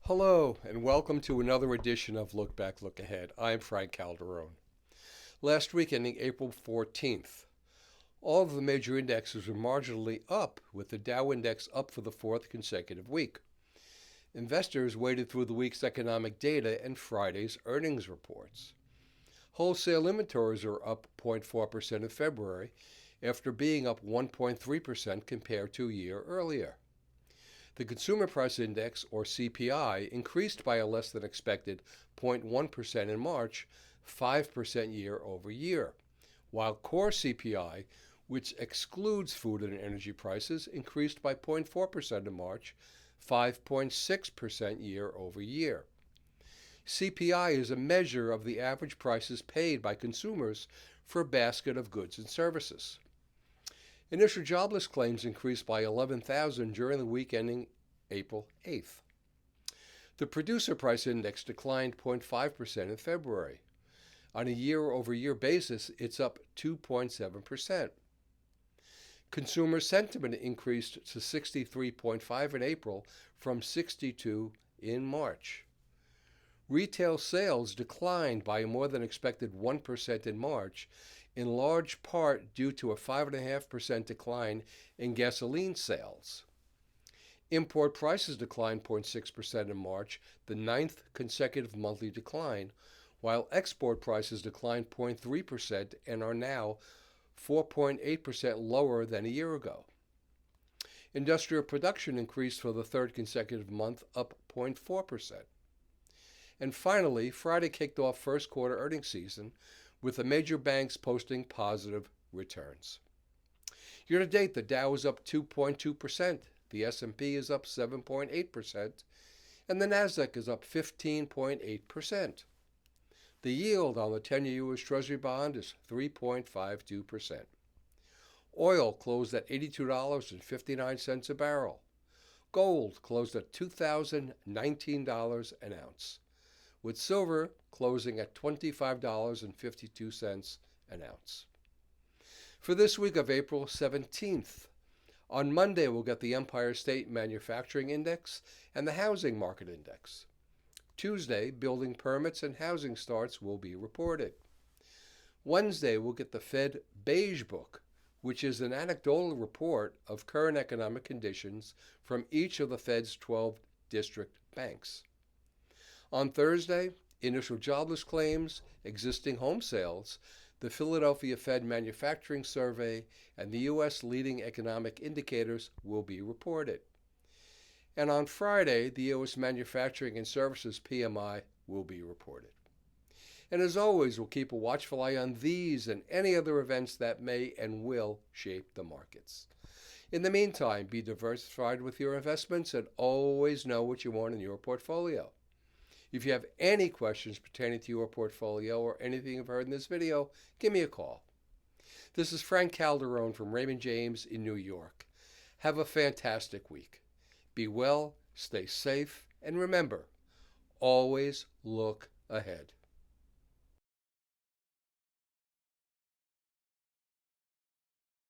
Hello, and welcome to another edition of Look Back, Look Ahead. I'm Frank Calderone. Last week, ending April 14th, all of the major indexes were marginally up, with the Dow Index up for the fourth consecutive week. Investors waited through the week's economic data and Friday's earnings reports. Wholesale inventories are up 0.4% in February, after being up 1.3% compared to a year earlier. The Consumer Price Index, or CPI, increased by a less than expected 0.1% in March, 5% year over year, while core CPI, which excludes food and energy prices, increased by 0.4% in March, 5.6% year over year. CPI is a measure of the average prices paid by consumers for a basket of goods and services. Initial jobless claims increased by 11,000 during the week ending April 8th. The Producer Price Index declined 0.5% in February. On a year-over-year basis, it's up 2.7%. Consumer sentiment increased to 63.5 in April from 62 in March. Retail sales declined by a more than expected 1% in March, in large part due to a 5.5% decline in gasoline sales. Import prices declined 0.6% in March, the ninth consecutive monthly decline, while export prices declined 0.3% and are now 4.8% lower than a year ago. Industrial production increased for the third consecutive month, up 0.4%. And finally, Friday kicked off first quarter earnings season, with the major banks posting positive returns. Year to date, the Dow is up 2.2%, the S&P is up 7.8%, and the Nasdaq is up 15.8%. The yield on the 10-year U.S. Treasury bond is 3.52%. Oil closed at $82.59 a barrel. Gold closed at $2,019 an ounce, with silver closing at $25.52 an ounce. For this week of April 17th, on Monday we'll get the Empire State Manufacturing Index and the Housing Market Index. Tuesday, building permits and housing starts will be reported. Wednesday, we'll get the Fed Beige Book, which is an anecdotal report of current economic conditions from each of the Fed's 12 district banks. On Thursday, initial jobless claims, existing home sales, the Philadelphia Fed Manufacturing Survey, and the U.S. leading economic indicators will be reported. And on Friday, the U.S. Manufacturing and Services PMI will be reported. And as always, we'll keep a watchful eye on these and any other events that may and will shape the markets. In the meantime, be diversified with your investments and always know what you want in your portfolio. If you have any questions pertaining to your portfolio or anything you've heard in this video, give me a call. This is Frank Calderone from Raymond James in New York. Have a fantastic week. Be well, stay safe, and remember, always look ahead.